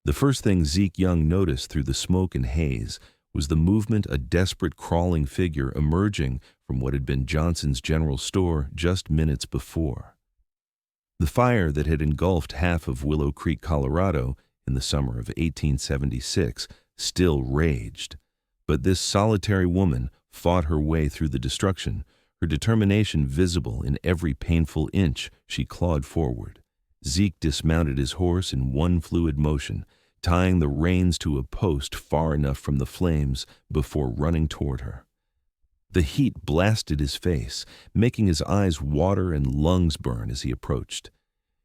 The first thing Zeke Young noticed through the smoke and haze was the movement of a desperate crawling figure emerging from what had been Johnson's general store just minutes before. The fire that had engulfed half of Willow Creek, Colorado, in the summer of 1876 still raged, but this solitary woman fought her way through the destruction, her determination visible in every painful inch she clawed forward. Zeke dismounted his horse in one fluid motion, tying the reins to a post far enough from the flames before running toward her. The heat blasted his face, making his eyes water and lungs burn as he approached.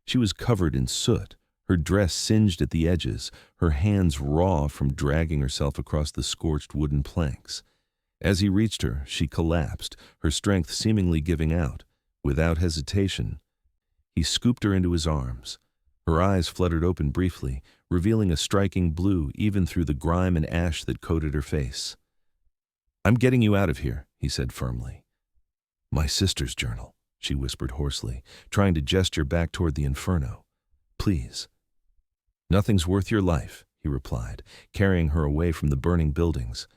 She was covered in soot, her dress singed at the edges, her hands raw from dragging herself across the scorched wooden planks. As he reached her, she collapsed, her strength seemingly giving out. Without hesitation, he scooped her into his arms. Her eyes fluttered open briefly, revealing a striking blue even through the grime and ash that coated her face. "I'm getting you out of here," he said firmly. "My sister's journal," she whispered hoarsely, trying to gesture back toward the inferno. "Please." "Nothing's worth your life," he replied, carrying her away from the burning buildings.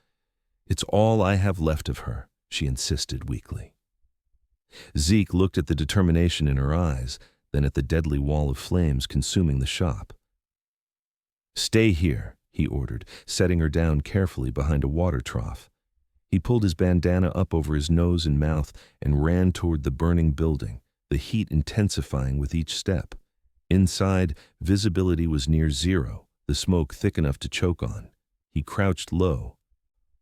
"It's all I have left of her," she insisted weakly. Zeke looked at the determination in her eyes, then at the deadly wall of flames consuming the shop. "Stay here," he ordered, setting her down carefully behind a water trough. He pulled his bandana up over his nose and mouth and ran toward the burning building, the heat intensifying with each step. Inside, visibility was near zero, the smoke thick enough to choke on. He crouched low,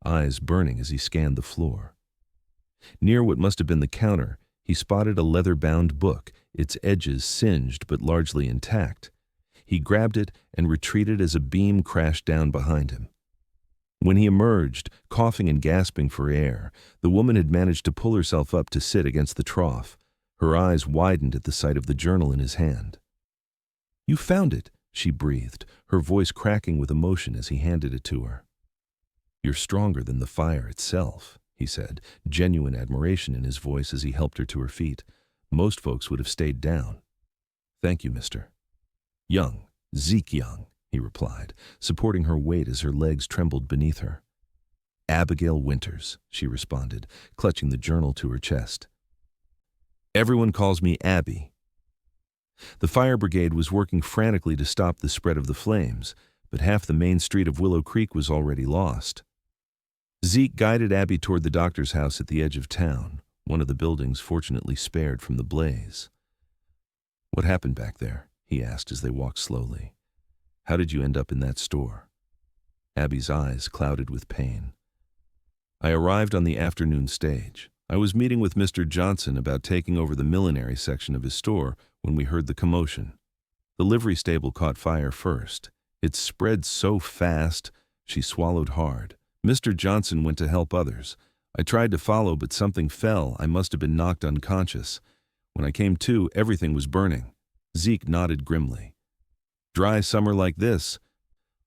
eyes burning as he scanned the floor. Near what must have been the counter, he spotted a leather-bound book, its edges singed but largely intact. He grabbed it and retreated as a beam crashed down behind him. When he emerged, coughing and gasping for air, the woman had managed to pull herself up to sit against the trough. Her eyes widened at the sight of the journal in his hand. "You found it," she breathed, her voice cracking with emotion as he handed it to her. "You're stronger than the fire itself," he said, genuine admiration in his voice as he helped her to her feet. "Most folks would have stayed down." "Thank you, Mr. Young, Zeke Young," he replied, supporting her weight as her legs trembled beneath her. "Abigail Winters," she responded, clutching the journal to her chest. "Everyone calls me Abby." The fire brigade was working frantically to stop the spread of the flames, but half the main street of Willow Creek was already lost. Zeke guided Abby toward the doctor's house at the edge of town, one of the buildings fortunately spared from the blaze. "What happened back there?" he asked as they walked slowly. "How did you end up in that store?" Abby's eyes clouded with pain. "I arrived on the afternoon stage. I was meeting with Mr. Johnson about taking over the millinery section of his store when we heard the commotion. The livery stable caught fire first. It spread so fast," she swallowed hard. "Mr. Johnson went to help others. I tried to follow, but something fell. I must have been knocked unconscious. When I came to, everything was burning." Zeke nodded grimly. "Dry summer like this,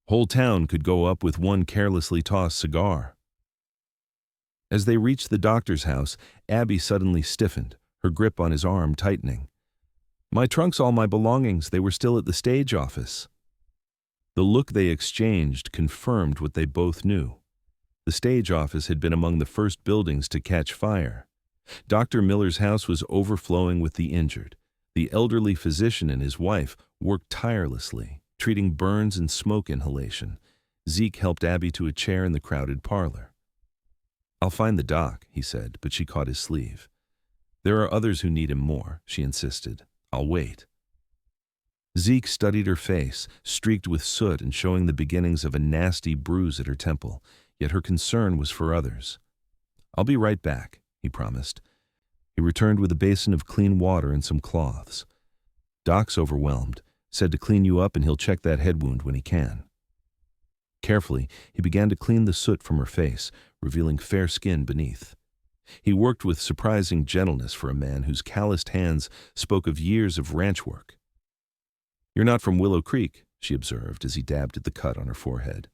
whole town could go up with one carelessly tossed cigar." As they reached the doctor's house, Abby suddenly stiffened, her grip on his arm tightening. "My trunk's all my belongings. They were still at the stage office." The look they exchanged confirmed what they both knew. The stage office had been among the first buildings to catch fire. Dr. Miller's house was overflowing with the injured. The elderly physician and his wife worked tirelessly, treating burns and smoke inhalation. Zeke helped Abby to a chair in the crowded parlor. "I'll find the doc," he said, but she caught his sleeve. "There are others who need him more," she insisted. "I'll wait." Zeke studied her face, streaked with soot and showing the beginnings of a nasty bruise at her temple, yet her concern was for others. "I'll be right back," he promised. He returned with a basin of clean water and some cloths. "Doc's overwhelmed, said to clean you up and he'll check that head wound when he can." Carefully, he began to clean the soot from her face, revealing fair skin beneath. He worked with surprising gentleness for a man whose calloused hands spoke of years of ranch work. "You're not from Willow Creek," she observed as he dabbed at the cut on her forehead.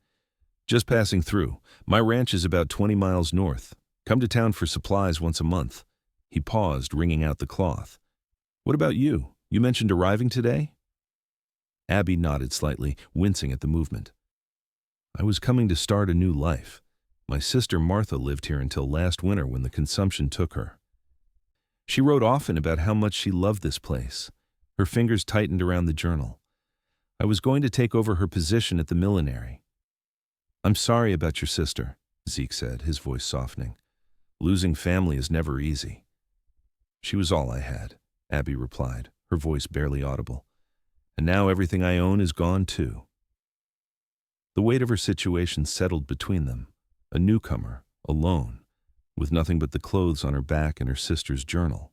"Just passing through. My ranch is about 20 miles north. Come to town for supplies once a month." He paused, wringing out the cloth. "What about you? You mentioned arriving today?" Abby nodded slightly, wincing at the movement. I was coming to start a new life. My sister Martha lived here until last winter when the consumption took her. She wrote often about how much she loved this place. Her fingers tightened around the journal. I was going to take over her position at the millinery. I'm sorry about your sister, Zeke said, his voice softening. Losing family is never easy. She was all I had, Abby replied, her voice barely audible. And now everything I own is gone too. The weight of her situation settled between them, a newcomer, alone, with nothing but the clothes on her back and her sister's journal.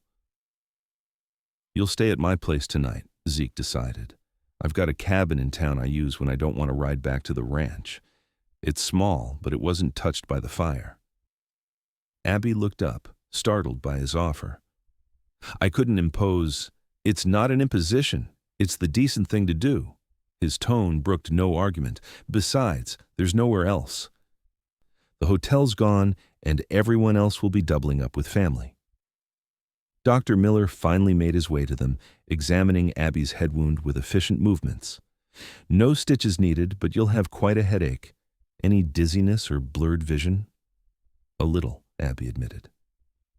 You'll stay at my place tonight, Zeke decided. I've got a cabin in town I use when I don't want to ride back to the ranch. It's small, but it wasn't touched by the fire. Abby looked up, startled by his offer. I couldn't impose. It's not an imposition. It's the decent thing to do. His tone brooked no argument. Besides, there's nowhere else. The hotel's gone, and everyone else will be doubling up with family. Dr. Miller finally made his way to them, examining Abby's head wound with efficient movements. No stitches needed, but you'll have quite a headache. Any dizziness or blurred vision? A little, Abby admitted.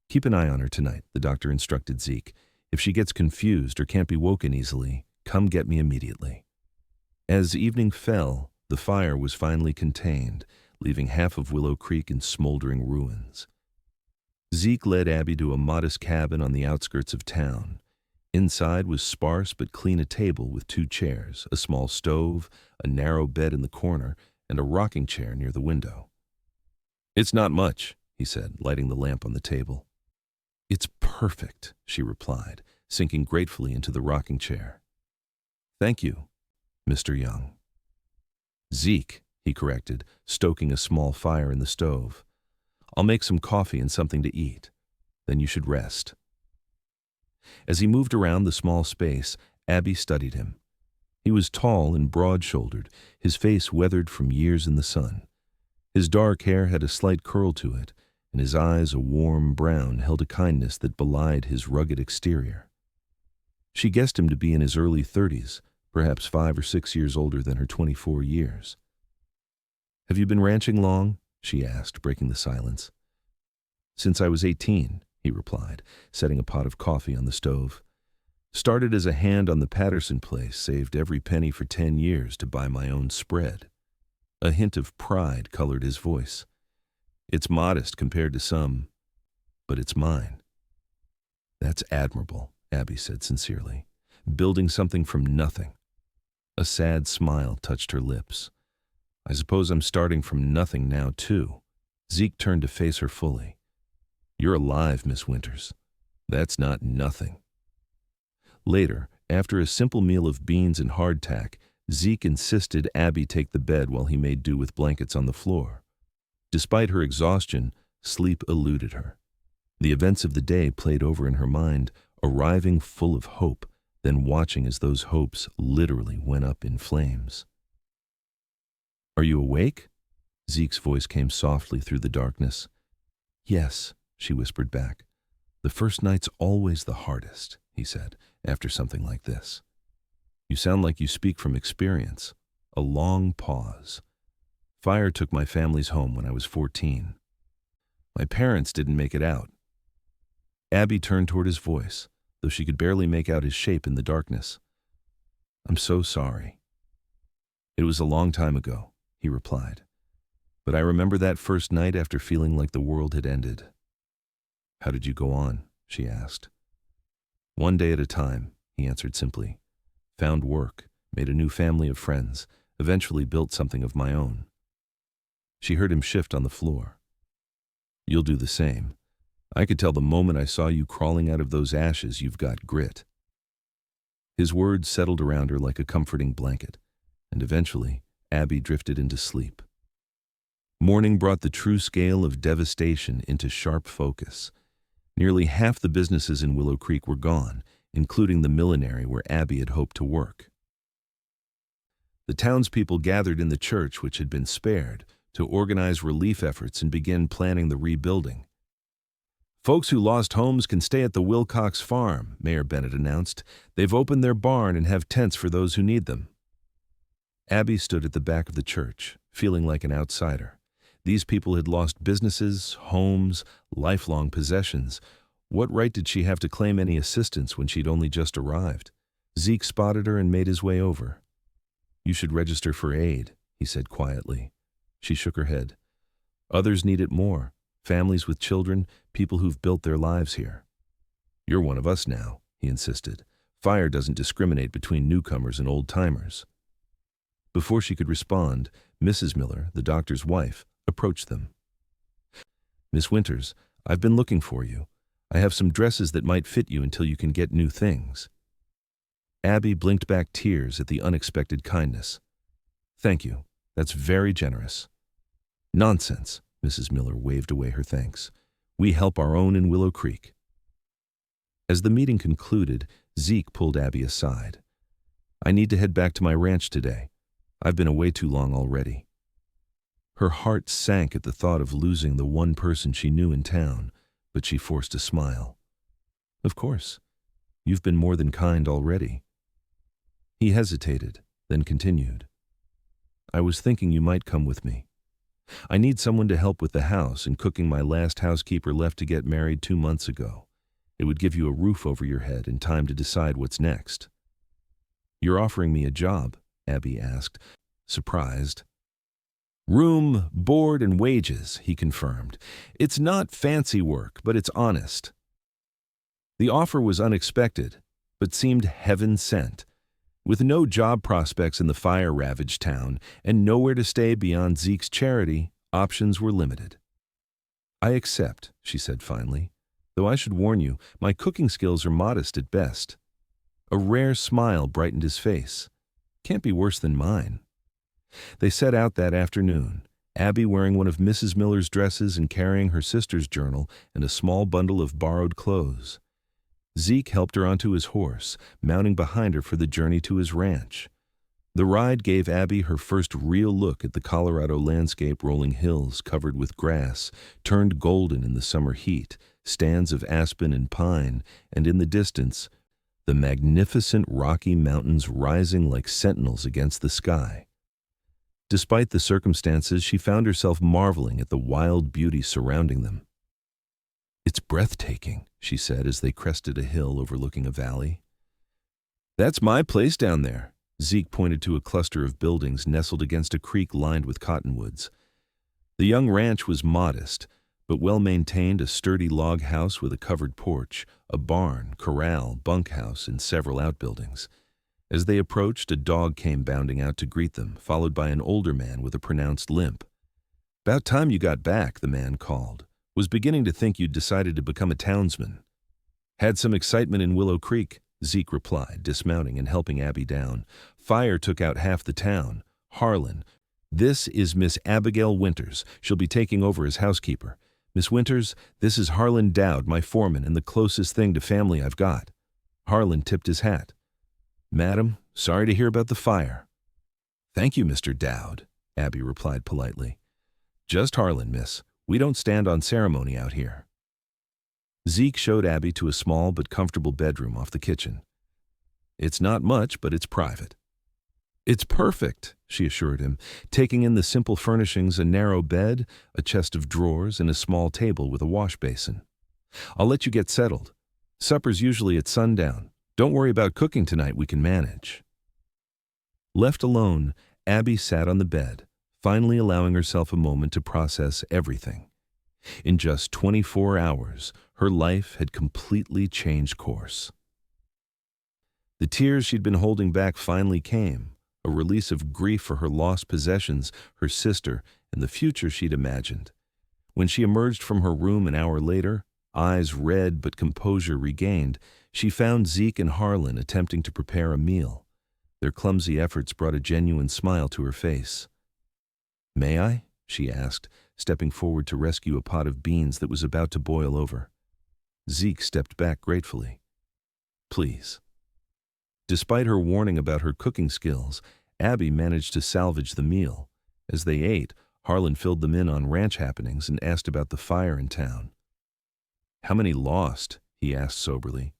Keep an eye on her tonight, the doctor instructed Zeke. If she gets confused or can't be woken easily, come get me immediately. As evening fell, the fire was finally contained, leaving half of Willow Creek in smoldering ruins. Zeke led Abby to a modest cabin on the outskirts of town. Inside was sparse but clean a table with 2 chairs, a small stove, a narrow bed in the corner, and a rocking chair near the window. It's not much, he said, lighting the lamp on the table. It's perfect, she replied, sinking gratefully into the rocking chair. Thank you, Mr. Young. Zeke, he corrected, stoking a small fire in the stove. I'll make some coffee and something to eat. Then you should rest. As he moved around the small space, Abby studied him. He was tall and broad-shouldered, his face weathered from years in the sun. His dark hair had a slight curl to it, and his eyes, a warm brown, held a kindness that belied his rugged exterior. She guessed him to be in his early 30s, perhaps 5 or 6 years older than her 24 years. Have you been ranching long? She asked, breaking the silence. Since I was 18, he replied, setting a pot of coffee on the stove. Started as a hand on the Patterson place, saved every penny for 10 years to buy my own spread. A hint of pride colored his voice. It's modest compared to some, but it's mine. That's admirable, Abby said sincerely, building something from nothing. A sad smile touched her lips. I suppose I'm starting from nothing now, too. Zeke turned to face her fully. You're alive, Miss Winters. That's not nothing. Later, after a simple meal of beans and hardtack, Zeke insisted Abby take the bed while he made do with blankets on the floor. Despite her exhaustion, sleep eluded her. The events of the day played over in her mind, arriving full of hope, then watching as those hopes literally went up in flames. Are you awake? Zeke's voice came softly through the darkness. Yes, she whispered back. The first night's always the hardest, he said, after something like this. You sound like you speak from experience. A long pause. Fire took my family's home when I was 14. My parents didn't make it out. Abby turned toward his voice, though she could barely make out his shape in the darkness. I'm so sorry. It was a long time ago, he replied. But I remember that first night after feeling like the world had ended. How did you go on? She asked. One day at a time, he answered simply. Found work, made a new family of friends, eventually built something of my own. She heard him shift on the floor. You'll do the same. I could tell the moment I saw you crawling out of those ashes you've got grit. His words settled around her like a comforting blanket, and eventually, Abby drifted into sleep. Morning brought the true scale of devastation into sharp focus. Nearly half the businesses in Willow Creek were gone, including the millinery where Abby had hoped to work. The townspeople gathered in the church, which had been spared, to organize relief efforts and begin planning the rebuilding. Folks who lost homes can stay at the Wilcox farm, Mayor Bennett announced. They've opened their barn and have tents for those who need them. Abby stood at the back of the church, feeling like an outsider. These people had lost businesses, homes, lifelong possessions. What right did she have to claim any assistance when she'd only just arrived? Zeke spotted her and made his way over. "You should register for aid," he said quietly. She shook her head. "Others need it more. Families with children, people who've built their lives here." "You're one of us now," he insisted. "Fire doesn't discriminate between newcomers and old-timers." Before she could respond, Mrs. Miller, the doctor's wife, approached them. "Miss Winters, I've been looking for you. I have some dresses that might fit you until you can get new things." Abby blinked back tears at the unexpected kindness. "Thank you. That's very generous." "Nonsense," Mrs. Miller waved away her thanks. "We help our own in Willow Creek." As the meeting concluded, Zeke pulled Abby aside. "I need to head back to my ranch today. I've been away too long already." Her heart sank at the thought of losing the one person she knew in town, but she forced a smile. "Of course. You've been more than kind already." He hesitated, then continued. "I was thinking you might come with me. I need someone to help with the house and cooking. My last housekeeper left to get married 2 months ago. It would give you a roof over your head and time to decide what's next." "You're offering me a job?" Abby asked, surprised. "Room, board, and wages," he confirmed. "It's not fancy work, but it's honest." The offer was unexpected, but seemed heaven-sent. With no job prospects in the fire-ravaged town and nowhere to stay beyond Zeke's charity, options were limited. "I accept," she said finally, "though I should warn you, my cooking skills are modest at best." A rare smile brightened his face. "Can't be worse than mine." They set out that afternoon, Abby wearing one of Mrs. Miller's dresses and carrying her sister's journal and a small bundle of borrowed clothes. Zeke helped her onto his horse, mounting behind her for the journey to his ranch. The ride gave Abby her first real look at the Colorado landscape, rolling hills covered with grass, turned golden in the summer heat, stands of aspen and pine, and in the distance, the magnificent Rocky Mountains rising like sentinels against the sky. Despite the circumstances, she found herself marveling at the wild beauty surrounding them. "It's breathtaking," she said as they crested a hill overlooking a valley. "That's my place down there." Zeke pointed to a cluster of buildings nestled against a creek lined with cottonwoods. The young ranch was modest, but well-maintained, a sturdy log house with a covered porch, a barn, corral, bunkhouse, and several outbuildings. As they approached, a dog came bounding out to greet them, followed by an older man with a pronounced limp. "About time you got back," the man called. "Was beginning to think you'd decided to become a townsman." "Had some excitement in Willow Creek," Zeke replied, dismounting and helping Abby down. "Fire took out half the town. Harlan. This is Miss Abigail Winters. She'll be taking over as housekeeper. Miss Winters, this is Harlan Dowd, my foreman, and the closest thing to family I've got." Harlan tipped his hat. "Madam, sorry to hear about the fire." "Thank you, Mr. Dowd," Abby replied politely. "Just Harlan, miss. We don't stand on ceremony out here." Zeke showed Abby to a small but comfortable bedroom off the kitchen. "It's not much, but it's private." "It's perfect," she assured him, taking in the simple furnishings: a narrow bed, a chest of drawers, and a small table with a wash basin. "I'll let you get settled. Supper's usually at sundown. Don't worry about cooking tonight, we can manage." Left alone, Abby sat on the bed, finally allowing herself a moment to process everything. In just 24 hours, her life had completely changed course. The tears she'd been holding back finally came, a release of grief for her lost possessions, her sister, and the future she'd imagined. When she emerged from her room an hour later, eyes red but composure regained, she found Zeke and Harlan attempting to prepare a meal. Their clumsy efforts brought a genuine smile to her face. "May I?" she asked, stepping forward to rescue a pot of beans that was about to boil over. Zeke stepped back gratefully. "Please." Despite her warning about her cooking skills, Abby managed to salvage the meal. As they ate, Harlan filled them in on ranch happenings and asked about the fire in town. "How many lost?" he asked soberly.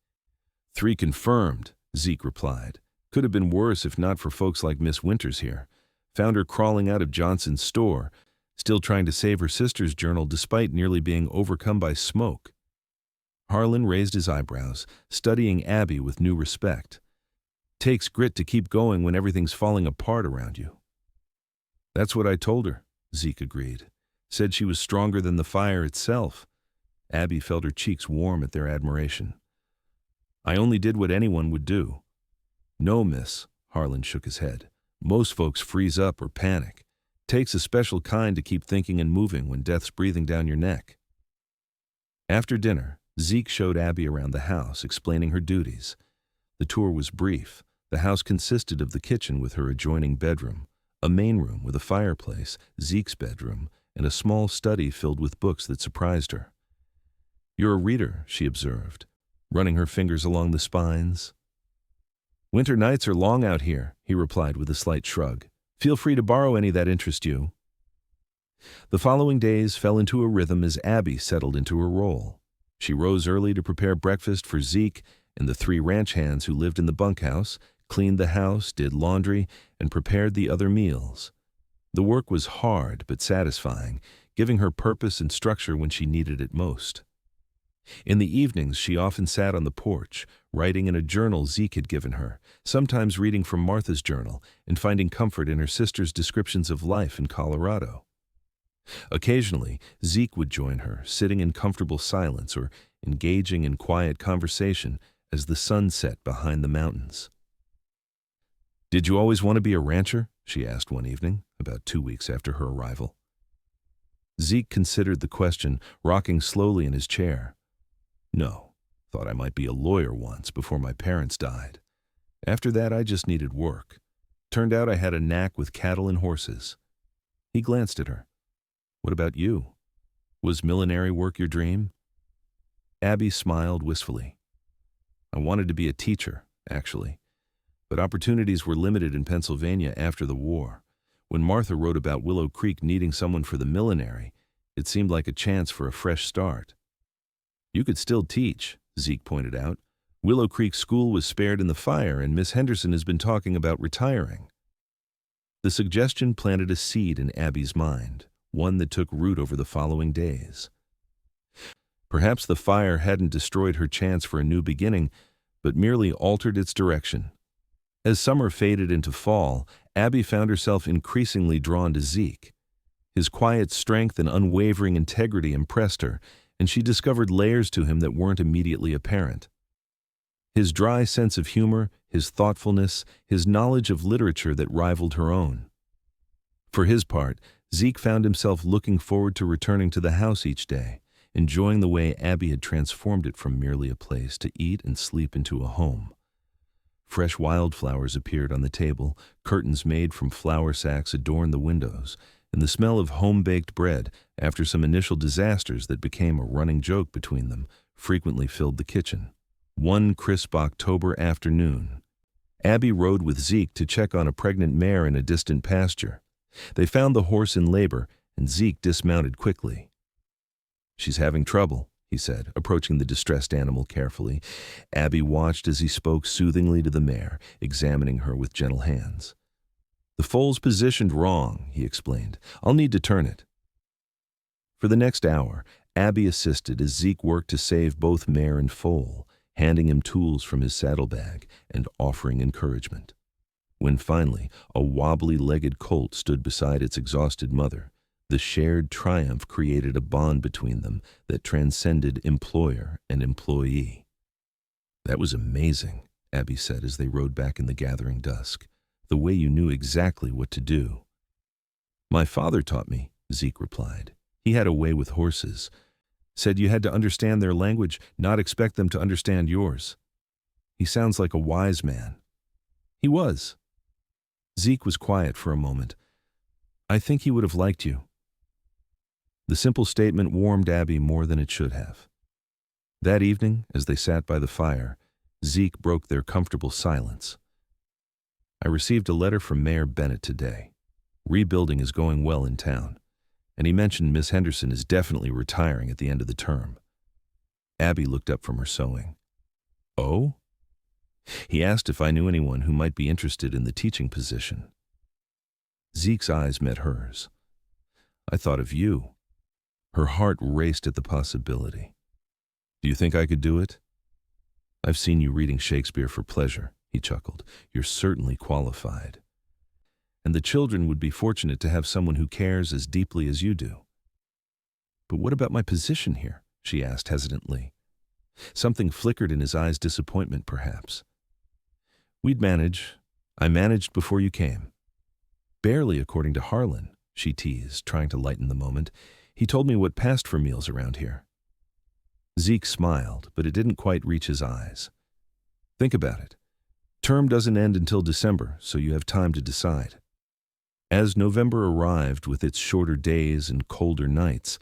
"3 confirmed," Zeke replied. "Could have been worse if not for folks like Miss Winters here. Found her crawling out of Johnson's store, still trying to save her sister's journal despite nearly being overcome by smoke. Harlan raised his eyebrows, studying Abby with new respect. Takes grit to keep going when everything's falling apart around you. That's what I told her, Zeke agreed. Said she was stronger than the fire itself. Abby felt her cheeks warm at their admiration. I only did what anyone would do. No, miss, Harlan shook his head. Most folks freeze up or panic. Takes a special kind to keep thinking and moving when death's breathing down your neck. After dinner, Zeke showed Abby around the house, explaining her duties. The tour was brief. The house consisted of the kitchen with her adjoining bedroom, a main room with a fireplace, Zeke's bedroom, and a small study filled with books that surprised her. You're a reader, she observed, running her fingers along the spines. Winter nights are long out here, he replied with a slight shrug. Feel free to borrow any that interest you. The following days fell into a rhythm as Abby settled into her role. She rose early to prepare breakfast for Zeke and the 3 ranch hands who lived in the bunkhouse, cleaned the house, did laundry, and prepared the other meals. The work was hard but satisfying, giving her purpose and structure when she needed it most. In the evenings, she often sat on the porch, writing in a journal Zeke had given her, sometimes reading from Martha's journal and finding comfort in her sister's descriptions of life in Colorado. Occasionally, Zeke would join her, sitting in comfortable silence or engaging in quiet conversation as the sun set behind the mountains. Did you always want to be a rancher? She asked one evening, about 2 weeks after her arrival. Zeke considered the question, rocking slowly in his chair. No, thought I might be a lawyer once before my parents died. After that, I just needed work. Turned out I had a knack with cattle and horses. He glanced at her. What about you? Was millinery work your dream? Abby smiled wistfully. I wanted to be a teacher, actually. But opportunities were limited in Pennsylvania after the war. When Martha wrote about Willow Creek needing someone for the millinery, it seemed like a chance for a fresh start. You could still teach, Zeke pointed out. Willow Creek School was spared in the fire, and Miss Henderson has been talking about retiring. The suggestion planted a seed in Abby's mind, one that took root over the following days. Perhaps the fire hadn't destroyed her chance for a new beginning, but merely altered its direction. As summer faded into fall, Abby found herself increasingly drawn to Zeke. His quiet strength and unwavering integrity impressed her, and she discovered layers to him that weren't immediately apparent. His dry sense of humor, his thoughtfulness, his knowledge of literature that rivaled her own. For his part, Zeke found himself looking forward to returning to the house each day, enjoying the way Abby had transformed it from merely a place to eat and sleep into a home. Fresh wildflowers appeared on the table, curtains made from flour sacks adorned the windows, and the smell of home-baked bread, after some initial disasters that became a running joke between them, frequently filled the kitchen. One crisp October afternoon, Abby rode with Zeke to check on a pregnant mare in a distant pasture. They found the horse in labor, and Zeke dismounted quickly. She's having trouble, he said, approaching the distressed animal carefully. Abby watched as he spoke soothingly to the mare, examining her with gentle hands. The foal's positioned wrong, he explained. I'll need to turn it. For the next hour, Abby assisted as Zeke worked to save both mare and foal, handing him tools from his saddlebag and offering encouragement. When finally a wobbly-legged colt stood beside its exhausted mother, the shared triumph created a bond between them that transcended employer and employee. That was amazing, Abby said as they rode back in the gathering dusk. The way you knew exactly what to do. My father taught me, Zeke replied. He had a way with horses. Said you had to understand their language, not expect them to understand yours. He sounds like a wise man. He was. Zeke was quiet for a moment. I think he would have liked you. The simple statement warmed Abby more than it should have. That evening, as they sat by the fire, Zeke broke their comfortable silence. I received a letter from Mayor Bennett today. Rebuilding is going well in town, and he mentioned Miss Henderson is definitely retiring at the end of the term. Abby looked up from her sewing. Oh? He asked if I knew anyone who might be interested in the teaching position. Zeke's eyes met hers. I thought of you. Her heart raced at the possibility. Do you think I could do it? I've seen you reading Shakespeare for pleasure, he chuckled. You're certainly qualified. And the children would be fortunate to have someone who cares as deeply as you do. But what about my position here? She asked hesitantly. Something flickered in his eyes, disappointment perhaps. We'd manage. I managed before you came. Barely, according to Harlan, she teased, trying to lighten the moment. He told me what passed for meals around here. Zeke smiled, but it didn't quite reach his eyes. Think about it. Term doesn't end until December, so you have time to decide. As November arrived with its shorter days and colder nights,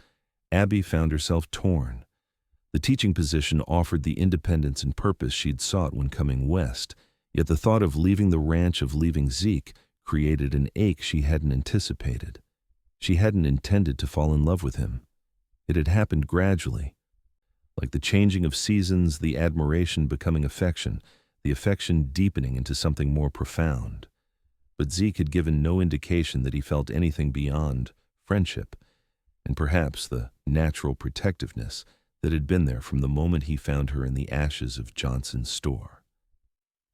Abby found herself torn. The teaching position offered the independence and purpose she'd sought when coming west, yet the thought of leaving the ranch, of leaving Zeke, created an ache she hadn't anticipated. She hadn't intended to fall in love with him. It had happened gradually. Like the changing of seasons, the admiration becoming affection, the affection deepening into something more profound. But Zeke had given no indication that he felt anything beyond friendship, and perhaps the natural protectiveness that had been there from the moment he found her in the ashes of Johnson's store.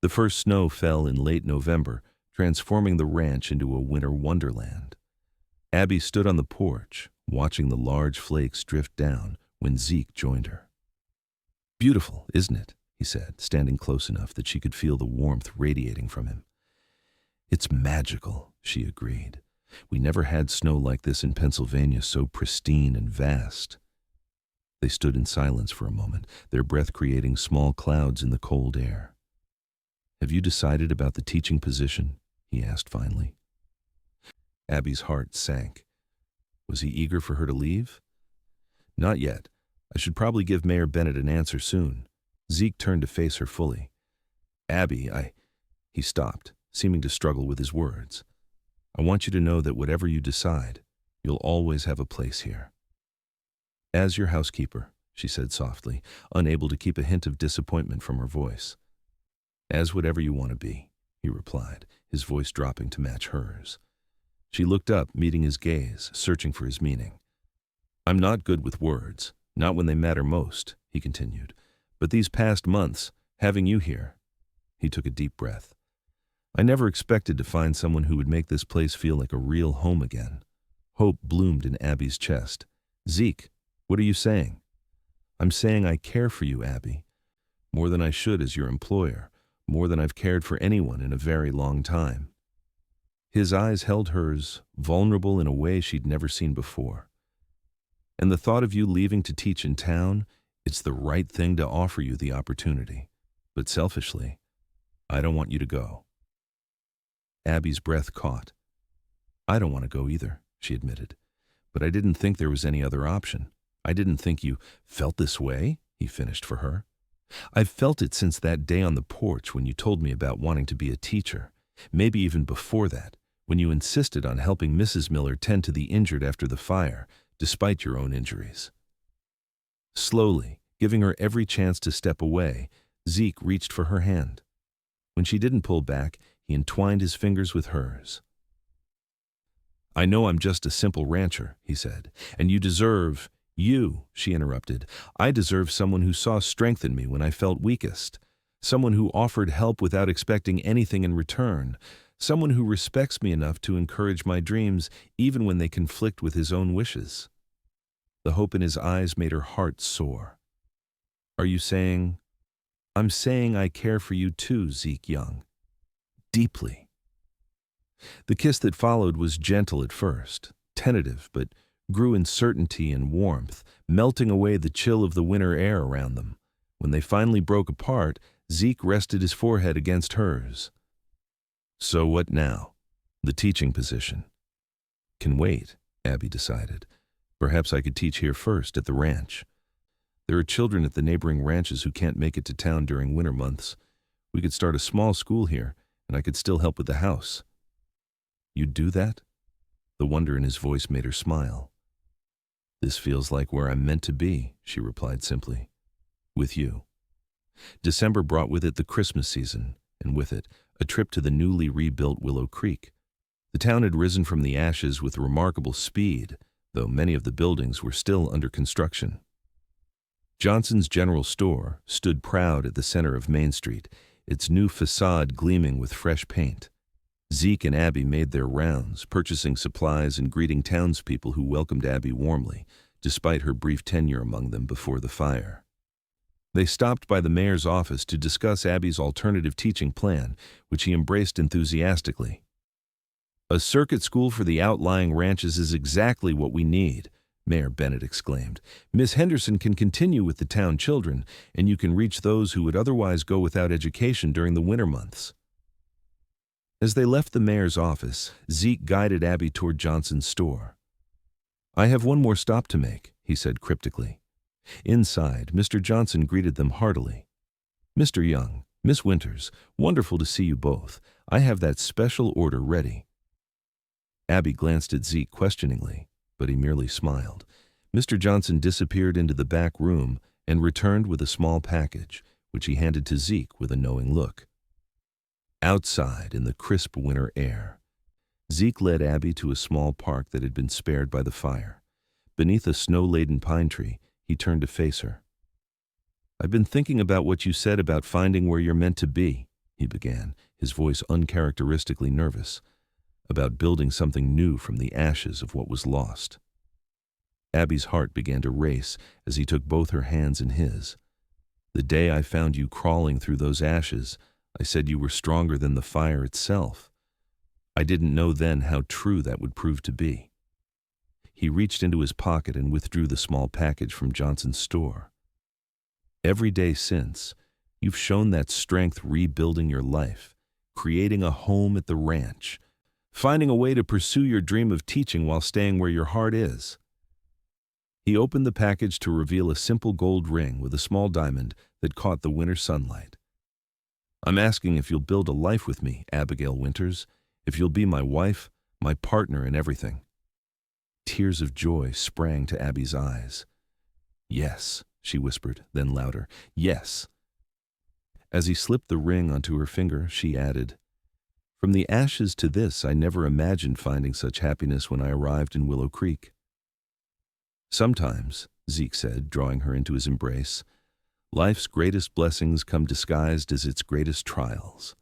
The first snow fell in late November, transforming the ranch into a winter wonderland. Abby stood on the porch, watching the large flakes drift down when Zeke joined her. Beautiful, isn't it? He said, standing close enough that she could feel the warmth radiating from him. It's magical, she agreed. We never had snow like this in Pennsylvania, so pristine and vast. They stood in silence for a moment, their breath creating small clouds in the cold air. Have you decided about the teaching position? He asked finally. Abby's heart sank. Was he eager for her to leave? Not yet. I should probably give Mayor Bennett an answer soon. Zeke turned to face her fully. Abby, He stopped, seeming to struggle with his words. I want you to know that whatever you decide, you'll always have a place here. As your housekeeper, she said softly, unable to keep a hint of disappointment from her voice. As whatever you want to be, he replied, his voice dropping to match hers. She looked up, meeting his gaze, searching for his meaning. I'm not good with words, not when they matter most, he continued. But these past months, having you here, he took a deep breath. I never expected to find someone who would make this place feel like a real home again. Hope bloomed in Abby's chest. Zeke, what are you saying? I'm saying I care for you, Abby. More than I should as your employer, more than I've cared for anyone in a very long time. His eyes held hers, vulnerable in a way she'd never seen before. And the thought of you leaving to teach in town, it's the right thing to offer you the opportunity. But selfishly, I don't want you to go. Abby's breath caught. I don't want to go either, she admitted. But I didn't think there was any other option. I didn't think you felt this way, he finished for her. I've felt it since that day on the porch when you told me about wanting to be a teacher. Maybe even before that, when you insisted on helping Mrs. Miller tend to the injured after the fire, despite your own injuries. Slowly, giving her every chance to step away, Zeke reached for her hand. When she didn't pull back, he entwined his fingers with hers. I know I'm just a simple rancher, he said, and you deserve, she interrupted. I deserve someone who saw strength in me when I felt weakest, someone who offered help without expecting anything in return, someone who respects me enough to encourage my dreams even when they conflict with his own wishes. The hope in his eyes made her heart soar. Are you saying? I'm saying I care for you too, Zeke Young. Deeply. The kiss that followed was gentle at first, tentative, but grew in certainty and warmth, melting away the chill of the winter air around them. When they finally broke apart, Zeke rested his forehead against hers. So what now? The teaching position. Can wait, Abby decided. Perhaps I could teach here first, at the ranch. There are children at the neighboring ranches who can't make it to town during winter months. We could start a small school here, and I could still help with the house. You'd do that? The wonder in his voice made her smile. This feels like where I'm meant to be, she replied simply. With you. December brought with it the Christmas season, and with it, a trip to the newly rebuilt Willow Creek. The town had risen from the ashes with remarkable speed, though many of the buildings were still under construction. Johnson's General Store stood proud at the center of Main Street, its new facade gleaming with fresh paint. Zeke and Abby made their rounds, purchasing supplies and greeting townspeople who welcomed Abby warmly, despite her brief tenure among them before the fire. They stopped by the mayor's office to discuss Abby's alternative teaching plan, which he embraced enthusiastically. "A circuit school for the outlying ranches is exactly what we need," Mayor Bennett exclaimed. "Miss Henderson can continue with the town children, and you can reach those who would otherwise go without education during the winter months." As they left the mayor's office, Zeke guided Abby toward Johnson's store. "I have one more stop to make," he said cryptically. Inside, Mr. Johnson greeted them heartily. "Mr. Young, Miss Winters, wonderful to see you both. I have that special order ready." Abby glanced at Zeke questioningly, but he merely smiled. Mr. Johnson disappeared into the back room and returned with a small package, which he handed to Zeke with a knowing look. Outside, in the crisp winter air, Zeke led Abby to a small park that had been spared by the fire. Beneath a snow-laden pine tree, he turned to face her. "I've been thinking about what you said about finding where you're meant to be," he began, his voice uncharacteristically nervous, "about building something new from the ashes of what was lost." Abby's heart began to race as he took both her hands in his. "The day I found you crawling through those ashes, I said you were stronger than the fire itself. I didn't know then how true that would prove to be." He reached into his pocket and withdrew the small package from Johnson's store. "Every day since, you've shown that strength rebuilding your life, creating a home at the ranch, finding a way to pursue your dream of teaching while staying where your heart is." He opened the package to reveal a simple gold ring with a small diamond that caught the winter sunlight. "I'm asking if you'll build a life with me, Abigail Winters, if you'll be my wife, my partner in everything." Tears of joy sprang to Abby's eyes. "Yes," she whispered, then louder, "yes." As he slipped the ring onto her finger, she added, "From the ashes to this, I never imagined finding such happiness when I arrived in Willow Creek." "Sometimes," Zeke said, drawing her into his embrace, "life's greatest blessings come disguised as its greatest trials."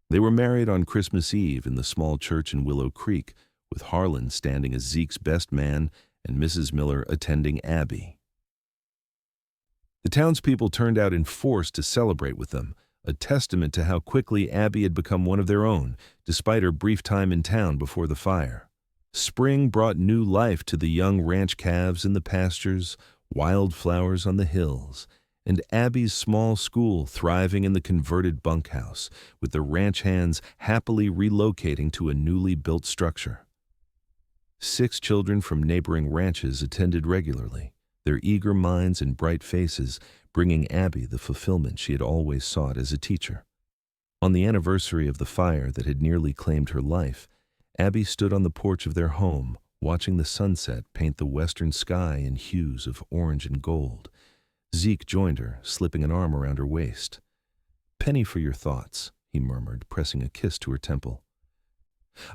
They were married on Christmas Eve in the small church in Willow Creek, with Harlan standing as Zeke's best man and Mrs. Miller attending Abby. The townspeople turned out in force to celebrate with them, a testament to how quickly Abby had become one of their own, despite her brief time in town before the fire. Spring brought new life to the young ranch calves in the pastures, wildflowers on the hills, and Abby's small school thriving in the converted bunkhouse, with the ranch hands happily relocating to a newly built structure. 6 children from neighboring ranches attended regularly, their eager minds and bright faces bringing Abby the fulfillment she had always sought as a teacher. On the anniversary of the fire that had nearly claimed her life, Abby stood on the porch of their home, watching the sunset paint the western sky in hues of orange and gold. Zeke joined her, slipping an arm around her waist. "Penny for your thoughts," he murmured, pressing a kiss to her temple.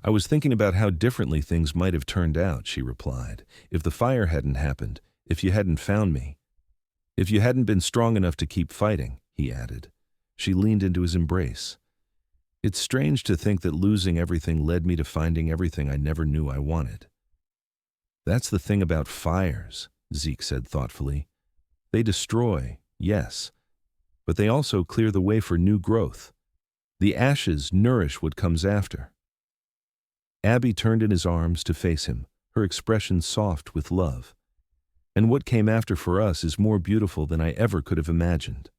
"I was thinking about how differently things might have turned out," she replied, "if the fire hadn't happened, if you hadn't found me. If you hadn't been strong enough to keep fighting," he added. She leaned into his embrace. "It's strange to think that losing everything led me to finding everything I never knew I wanted." "That's the thing about fires," Zeke said thoughtfully. "They destroy, yes, but they also clear the way for new growth. The ashes nourish what comes after." Abby turned in his arms to face him, her expression soft with love. "And what came after for us is more beautiful than I ever could have imagined."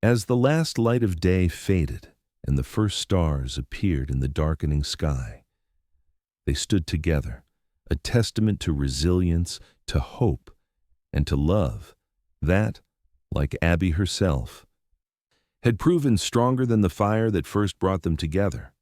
As the last light of day faded and the first stars appeared in the darkening sky, they stood together, a testament to resilience, to hope, and to love that, like Abby herself, had proven stronger than the fire that first brought them together.